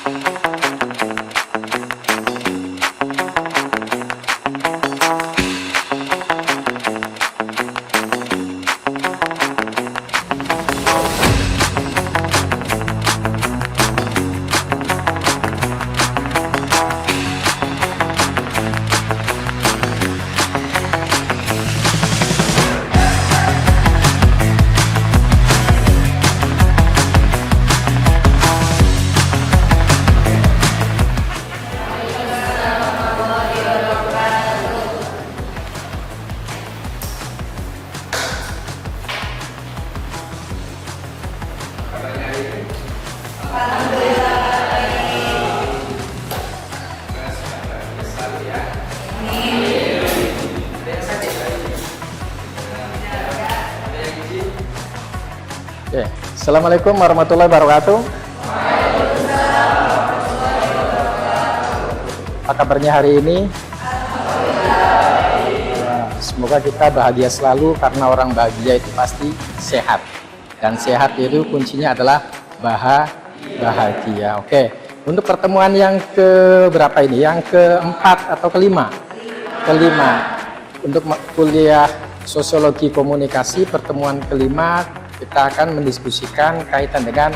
Oke, Assalamualaikum warahmatullahi wabarakatuh. Apa kabarnya hari ini? Semoga kita bahagia selalu, karena orang bahagia itu pasti sehat. Dan sehat itu kuncinya adalah bahagia. Oke, untuk pertemuan yang ke berapa ini? Yang keempat atau kelima? Kelima. Untuk kuliah Sosiologi Komunikasi pertemuan kelima, kita akan mendiskusikan kaitan dengan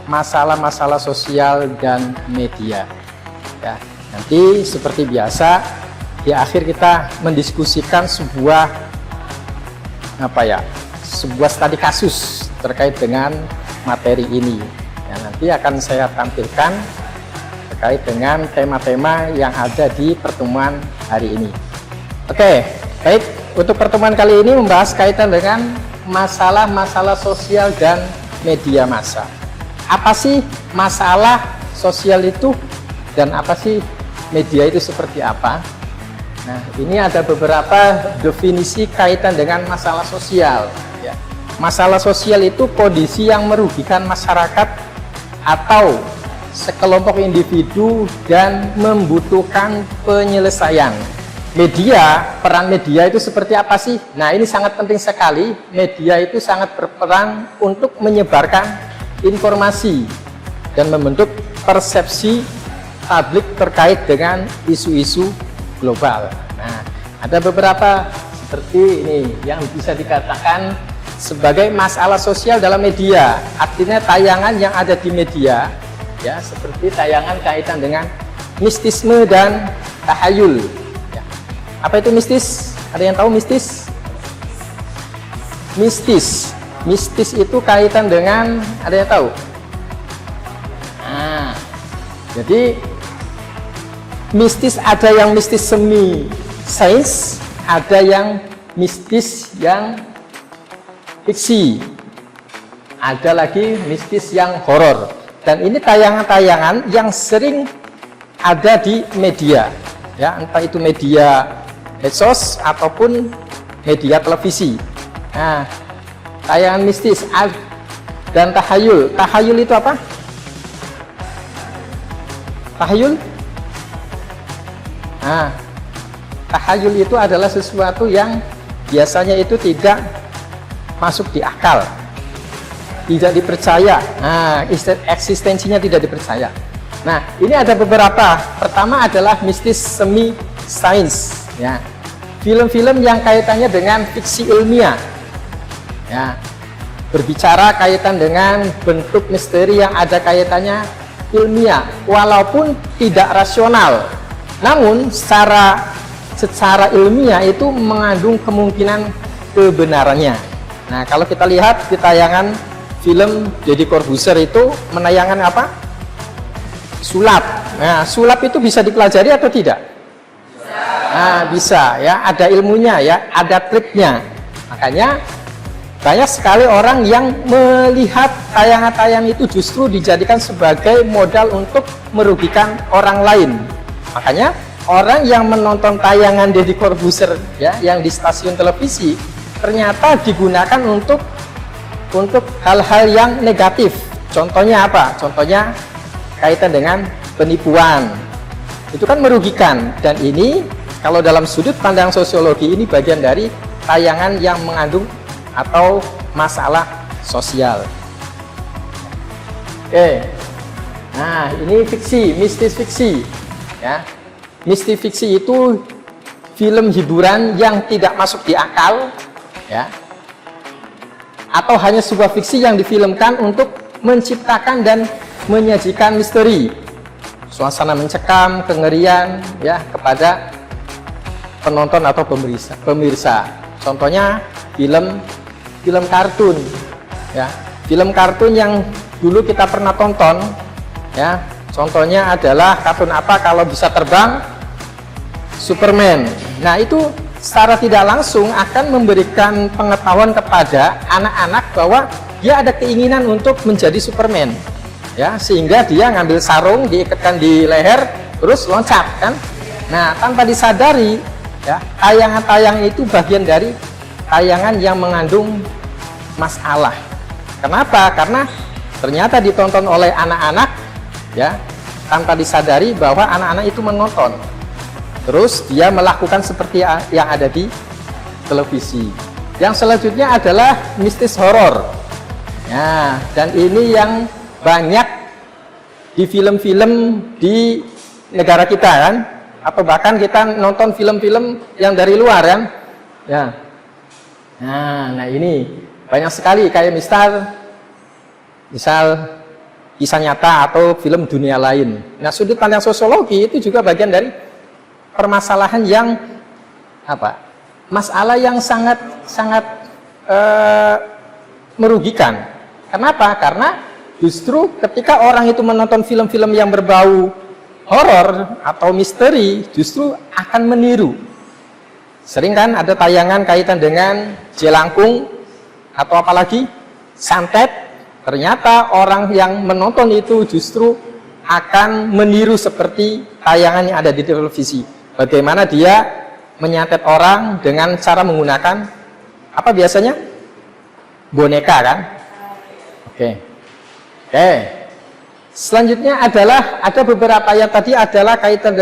masalah-masalah sosial dan media. Ya, nanti seperti biasa di akhir kita mendiskusikan sebuah sebuah studi kasus terkait dengan materi ini. Ya, nanti akan saya tampilkan terkait dengan tema-tema yang ada di pertemuan hari ini. Oke, baik. Untuk pertemuan kali ini membahas kaitan dengan masalah-masalah sosial dan media massa. Apa sih masalah sosial itu dan apa sih media itu seperti apa? Nah, ini ada beberapa definisi kaitan dengan masalah sosial. Ya. Masalah sosial itu kondisi yang merugikan masyarakat atau sekelompok individu dan membutuhkan penyelesaian. Media, peran media itu seperti apa sih? Nah, ini sangat penting sekali. Media itu sangat berperan untuk menyebarkan informasi dan membentuk persepsi publik terkait dengan isu-isu global. Nah, ada beberapa seperti ini yang bisa dikatakan sebagai masalah sosial dalam media. Artinya tayangan yang ada di media, ya, seperti tayangan kaitan dengan mistisme dan tahayul. Apa itu mistis? Ada yang tahu mistis? Mistis itu kaitan dengan, ada yang tahu? Nah, jadi mistis ada yang mistis semi sains, ada yang mistis yang fiksi, ada lagi mistis yang horor. Dan ini tayangan-tayangan yang sering ada di media, ya, entah itu media medsos ataupun media televisi. Nah, tayangan mistis dan tahayul. Tahayul itu apa? Tahayul? Nah, tahayul itu adalah sesuatu yang biasanya itu tidak masuk di akal, tidak dipercaya. Nah, eksistensinya tidak dipercaya. Nah, ini ada beberapa. Pertama adalah mistis semi sains. Ya, film-film yang kaitannya dengan fiksi ilmiah, ya, berbicara kaitan dengan bentuk misteri yang ada kaitannya ilmiah, walaupun tidak rasional, namun secara ilmiah itu mengandung kemungkinan kebenarannya. Nah, kalau kita lihat di tayangan film Deddy Corbuzier itu menayangkan apa? Sulap. Nah, sulap itu bisa dipelajari atau tidak? Nah, bisa, ya, ada ilmunya, ya, ada triknya. Makanya banyak sekali orang yang melihat tayangan-tayangan itu justru dijadikan sebagai modal untuk merugikan orang lain. Makanya orang yang menonton tayangan Deddy Corbuzier, ya, yang di stasiun televisi, ternyata digunakan untuk hal-hal yang negatif. Contohnya apa? Contohnya kaitan dengan penipuan. Itu kan merugikan, dan ini kalau dalam sudut pandang sosiologi ini bagian dari tayangan yang mengandung atau masalah sosial. Oke, Nah, ini fiksi, mistis fiksi. Ya, mistis fiksi itu film hiburan yang tidak masuk di akal, ya, atau hanya sebuah fiksi yang difilmkan untuk menciptakan dan menyajikan misteri, suasana mencekam, kengerian, ya, kepada penonton atau pemirsa. Contohnya film kartun, ya, film kartun yang dulu kita pernah tonton, ya, contohnya adalah kartun apa kalau bisa terbang? Superman. Nah, itu secara tidak langsung akan memberikan pengetahuan kepada anak-anak bahwa dia ada keinginan untuk menjadi Superman, ya, sehingga dia ngambil sarung, diikatkan di leher, terus loncat, kan. Nah, tanpa disadari, ya, tayangan-tayangan itu bagian dari tayangan yang mengandung masalah. Kenapa? Karena ternyata ditonton oleh anak-anak, ya, tanpa disadari bahwa anak-anak itu menonton, terus dia melakukan seperti yang ada di televisi. Yang selanjutnya adalah mistis horor. Nah, dan ini yang banyak di film-film di negara kita, kan, atau bahkan kita nonton film-film yang dari luar, kan, ya. Nah, ini banyak sekali kayak misal kisah nyata atau film dunia lain. Nah, sudut pandang sosiologi itu juga bagian dari permasalahan yang apa? Masalah yang sangat merugikan. Kenapa? Karena justru ketika orang itu menonton film-film yang berbau horor atau misteri, justru akan meniru. Sering kan ada tayangan kaitan dengan jelangkung atau apalagi santet. Ternyata orang yang menonton itu justru akan meniru seperti tayangan yang ada di televisi. Bagaimana dia menyantet orang dengan cara menggunakan apa biasanya? Boneka, kan? Oke. Selanjutnya adalah ada beberapa yang tadi adalah kaitan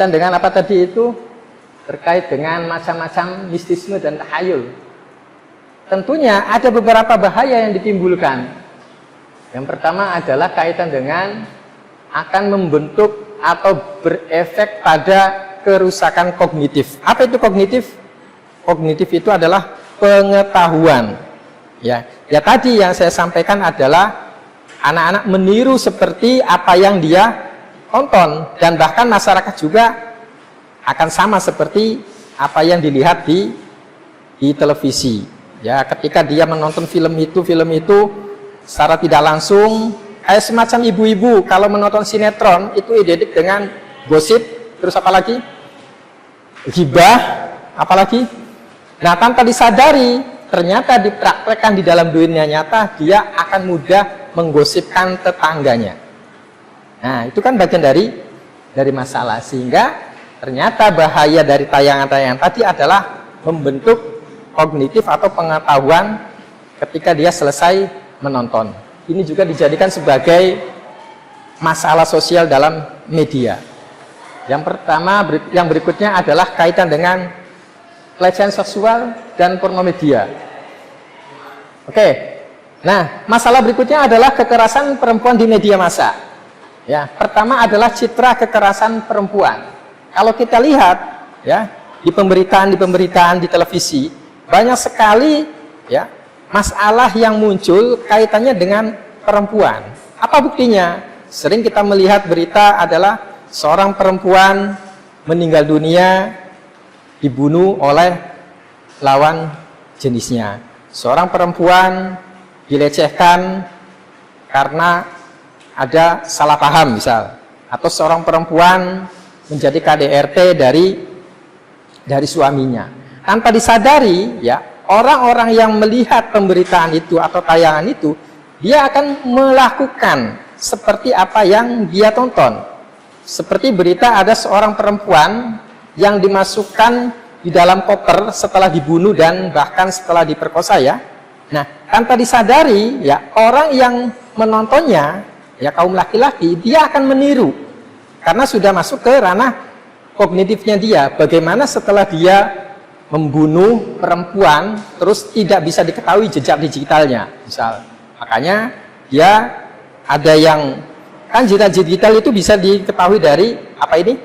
dengan apa tadi itu? Terkait dengan macam-macam mistisme dan tahayul. Tentunya ada beberapa bahaya yang ditimbulkan. Yang pertama adalah kaitan dengan akan membentuk atau berefek pada kerusakan kognitif. Apa itu kognitif? Kognitif itu adalah pengetahuan. Ya tadi yang saya sampaikan adalah anak-anak meniru seperti apa yang dia tonton, dan bahkan masyarakat juga akan sama seperti apa yang dilihat di televisi. Ya, ketika dia menonton film itu secara tidak langsung, kayak semacam ibu-ibu kalau menonton sinetron itu identik dengan gosip, terus apalagi ghibah, apalagi. Nah, tanpa disadari ternyata dipraktekkan di dalam dunia nyata, dia akan mudah menggosipkan tetangganya. Nah, itu kan bagian dari masalah, sehingga ternyata bahaya dari tayangan-tayangan tadi adalah membentuk kognitif atau pengetahuan ketika dia selesai menonton. Ini juga dijadikan sebagai masalah sosial dalam media. Yang pertama, yang berikutnya adalah kaitan dengan pelecehan seksual dan porno media. Oke. Nah, masalah berikutnya adalah kekerasan perempuan di media massa. Ya, pertama adalah citra kekerasan perempuan. Kalau kita lihat, ya, di pemberitaan di televisi, banyak sekali, ya, masalah yang muncul kaitannya dengan perempuan. Apa buktinya? Sering kita melihat berita adalah seorang perempuan meninggal dunia dibunuh oleh lawan jenisnya. Seorang perempuan dilecehkan karena ada salah paham misal, atau seorang perempuan menjadi KDRT dari suaminya. Tanpa disadari, ya, orang-orang yang melihat pemberitaan itu atau tayangan itu, dia akan melakukan seperti apa yang dia tonton. Seperti berita ada seorang perempuan yang dimasukkan di dalam koper setelah dibunuh dan bahkan setelah diperkosa, ya. Nah, tanpa disadari, ya, orang yang menontonnya, ya, kaum laki-laki, dia akan meniru karena sudah masuk ke ranah kognitifnya dia. Bagaimana setelah dia membunuh perempuan terus tidak bisa diketahui jejak digitalnya misal, makanya dia Ada yang kan digital itu bisa diketahui dari apa ini?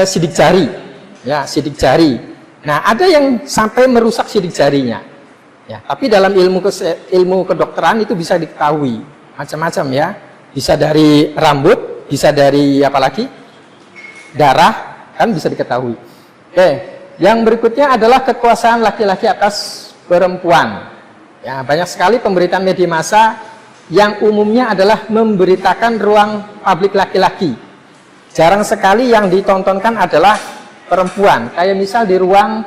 Sidik jari, ya sidik jari. Nah, ada yang sampai merusak sidik jarinya. Ya, tapi dalam ilmu kedokteran itu bisa diketahui macam-macam ya. Bisa dari rambut, bisa dari apalagi darah, kan bisa diketahui. Oke, yang berikutnya adalah kekuasaan laki-laki atas perempuan. Ya, banyak sekali pemberitaan media massa yang umumnya adalah memberitakan ruang publik laki-laki. Jarang sekali yang ditontonkan adalah perempuan. Kayak misal di ruang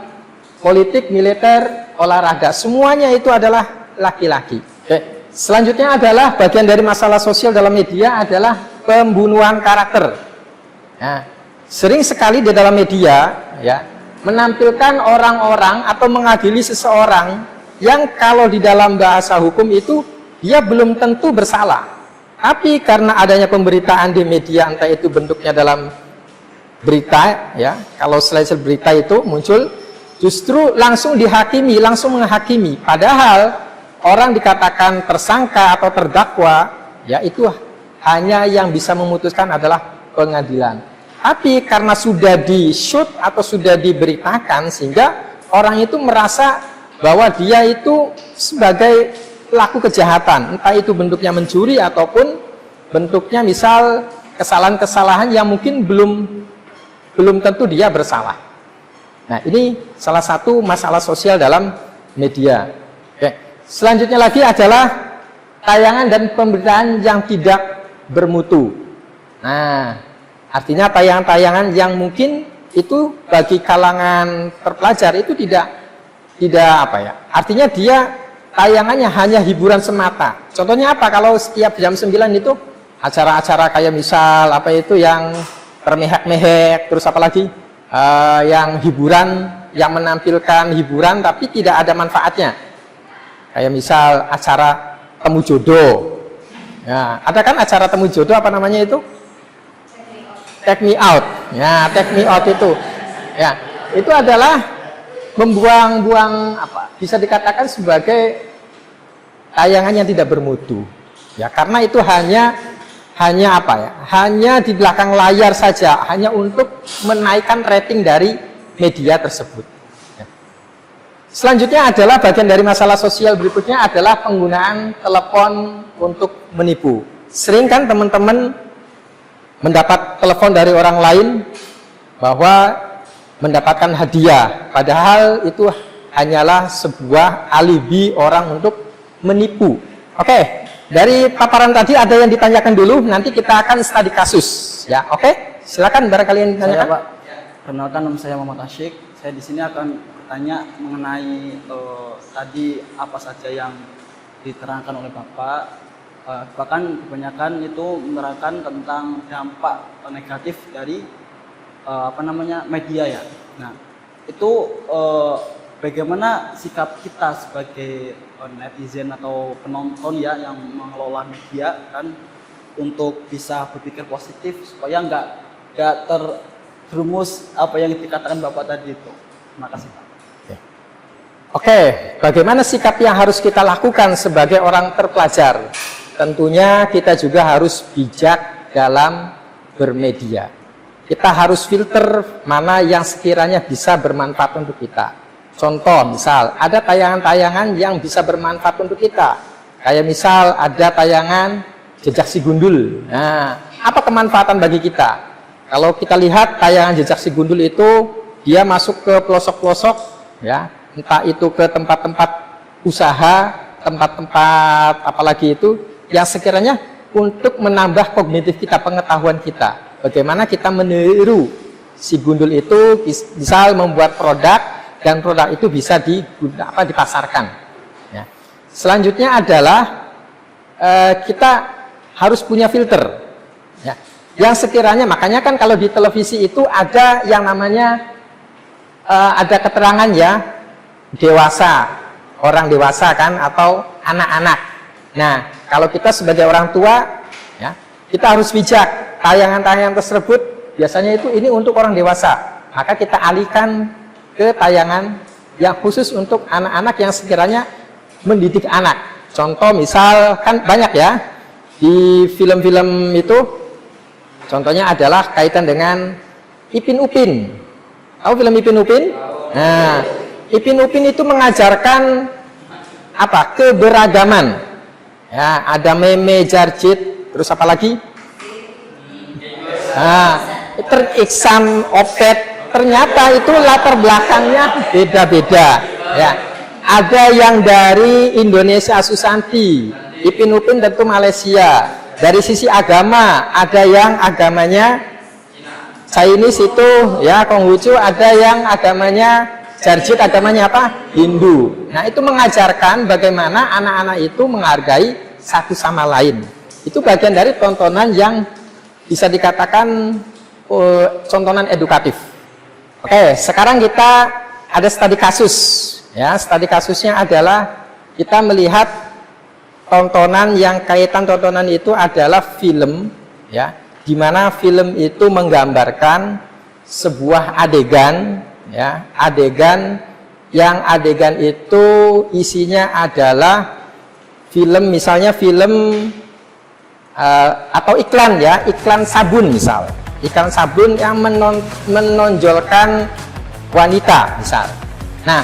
politik, militer, olahraga, semuanya itu adalah laki-laki. Oke. Selanjutnya adalah bagian dari masalah sosial dalam media adalah pembunuhan karakter. Nah, sering sekali di dalam media ya menampilkan orang-orang atau mengadili seseorang yang kalau di dalam bahasa hukum itu dia belum tentu bersalah, tapi karena adanya pemberitaan di media, entah itu bentuknya dalam berita ya, kalau selain berita itu muncul, justru langsung dihakimi, langsung menghakimi, padahal orang dikatakan tersangka atau terdakwa ya, itu hanya yang bisa memutuskan adalah pengadilan. Tapi karena sudah di-shoot atau sudah diberitakan, sehingga orang itu merasa bahwa dia itu sebagai pelaku kejahatan, entah itu bentuknya mencuri ataupun bentuknya misal kesalahan-kesalahan yang mungkin belum tentu dia bersalah. Nah, ini salah satu masalah sosial dalam media. Oke. Selanjutnya lagi adalah tayangan dan pemberitaan yang tidak bermutu. Nah, artinya tayangan-tayangan yang mungkin itu bagi kalangan terpelajar itu tidak apa ya, artinya dia tayangannya hanya hiburan semata. Contohnya apa? Kalau setiap jam 9 itu acara-acara kayak misal apa itu yang termehek-mehek, terus apalagi yang hiburan, yang menampilkan hiburan tapi tidak ada manfaatnya, kayak misal acara temu jodoh ya, ada kan acara temu jodoh, apa namanya itu, take me out ya, take me out itu ya, itu adalah membuang-buang apa, bisa dikatakan sebagai tayangan yang tidak bermutu ya, karena itu hanya apa ya, hanya di belakang layar saja, hanya untuk menaikkan rating dari media tersebut ya. Selanjutnya adalah bagian dari masalah sosial berikutnya adalah penggunaan telepon untuk menipu. Sering kan teman-teman mendapat telepon dari orang lain bahwa mendapatkan hadiah, padahal itu hanyalah sebuah alibi orang untuk menipu. Oke, dari paparan tadi ada yang ditanyakan dulu, nanti kita akan studi kasus ya. Oke, silakan barangkali yang ditanyakan. Saya, Pak, perkenalkan, nama saya Muhammad Asyik. Saya di sini akan bertanya mengenai tadi apa saja yang diterangkan oleh Bapak. Bahkan kebanyakan itu menerangkan tentang dampak negatif dari media ya. Nah, itu bagaimana sikap kita sebagai netizen atau penonton ya yang mengelola media kan, untuk bisa berpikir positif supaya nggak terjerumus apa yang dikatakan Bapak tadi itu. Terima kasih, Pak. Oke, bagaimana sikap yang harus kita lakukan sebagai orang terpelajar? Tentunya kita juga harus bijak dalam bermedia. Kita harus filter mana yang sekiranya bisa bermanfaat untuk kita. Contoh, misal ada tayangan-tayangan yang bisa bermanfaat untuk kita. Kayak misal ada tayangan jejak si gundul. Nah, apa kemanfaatan bagi kita? Kalau kita lihat tayangan jejak si gundul itu, dia masuk ke pelosok-pelosok, ya, entah itu ke tempat-tempat usaha, tempat-tempat apalagi itu, yang sekiranya untuk menambah kognitif kita, pengetahuan kita. Bagaimana kita meniru si gundul itu, misal membuat produk, dan produk itu bisa dipasarkan. Ya. Selanjutnya adalah kita harus punya filter. Ya. Yang sekiranya, makanya kan kalau di televisi itu ada yang namanya ada keterangan ya, dewasa, orang dewasa kan, atau anak-anak. Nah, kalau kita sebagai orang tua, ya, kita harus bijak. Tayangan-tayangan tersebut biasanya itu ini untuk orang dewasa, maka kita alihkan ke tayangan yang khusus untuk anak-anak yang sekiranya mendidik anak. Contoh misal kan banyak ya di film-film itu, contohnya adalah kaitan dengan Ipin Upin. Tahu film Ipin Upin? Nah, Ipin Upin itu mengajarkan apa? Keberagaman. Ya, ada meme, jarjit, terus apa lagi? Nah, Iksan, Opet, ternyata itu latar belakangnya beda-beda. Ya, ada yang dari Indonesia Susanti, Ipin Upin tentu Malaysia. Dari sisi agama, ada yang agamanya Chinese itu, ya Konghucu, ada yang agamanya Jarjit, agamanya apa? Hindu. Nah, itu mengajarkan bagaimana anak-anak itu menghargai satu sama lain. Itu bagian dari tontonan yang bisa dikatakan tontonan edukatif. Oke, sekarang kita ada studi kasus. Ya, studi kasusnya adalah kita melihat tontonan yang kaitan tontonan itu adalah film, ya, di mana film itu menggambarkan sebuah adegan, ya, adegan itu isinya adalah film, misalnya film atau iklan, ya, iklan sabun misal, iklan sabun yang menonjolkan wanita misal. Nah,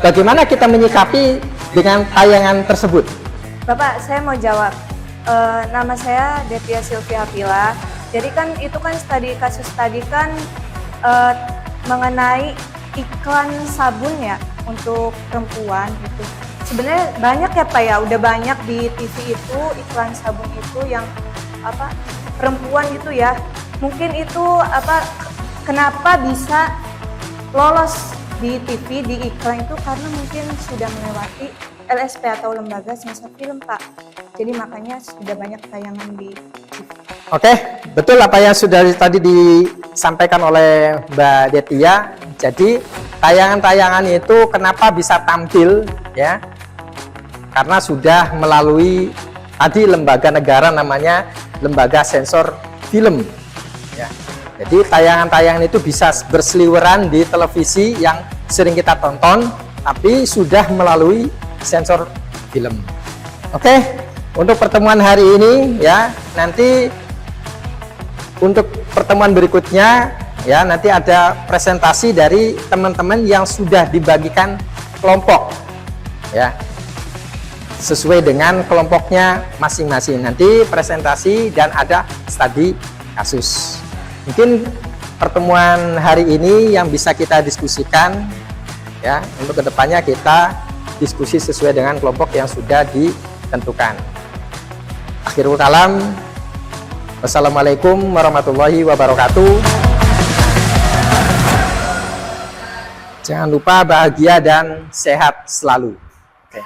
bagaimana kita menyikapi dengan tayangan tersebut? Bapak, saya mau jawab. Nama saya Devia Sylvia Pila. Jadi kan itu kan kasus tadi kan mengenai iklan sabun ya untuk perempuan gitu. Sebenarnya banyak ya Pak ya, udah banyak di TV itu iklan sabun itu yang apa perempuan gitu ya. Mungkin itu apa kenapa bisa lolos di TV di iklan itu karena mungkin sudah melewati LSP atau lembaga sensor film Pak. Jadi makanya sudah banyak tayangan di TV. Oke, betul apa yang sudah tadi disampaikan oleh Mbak Detia. Jadi tayangan-tayangan itu kenapa bisa tampil, ya? Karena sudah melalui tadi lembaga negara namanya lembaga sensor film. Ya. Jadi tayangan-tayangan itu bisa berseliweran di televisi yang sering kita tonton, tapi sudah melalui sensor film. Oke, untuk pertemuan hari ini ya, nanti untuk pertemuan berikutnya ya, nanti ada presentasi dari teman-teman yang sudah dibagikan kelompok ya, sesuai dengan kelompoknya masing-masing. Nanti presentasi dan ada studi kasus. Mungkin pertemuan hari ini yang bisa kita diskusikan ya, untuk kedepannya kita diskusi sesuai dengan kelompok yang sudah ditentukan. Akhirul kalam, wassalamualaikum warahmatullahi wabarakatuh. Jangan lupa bahagia dan sehat selalu. Oke.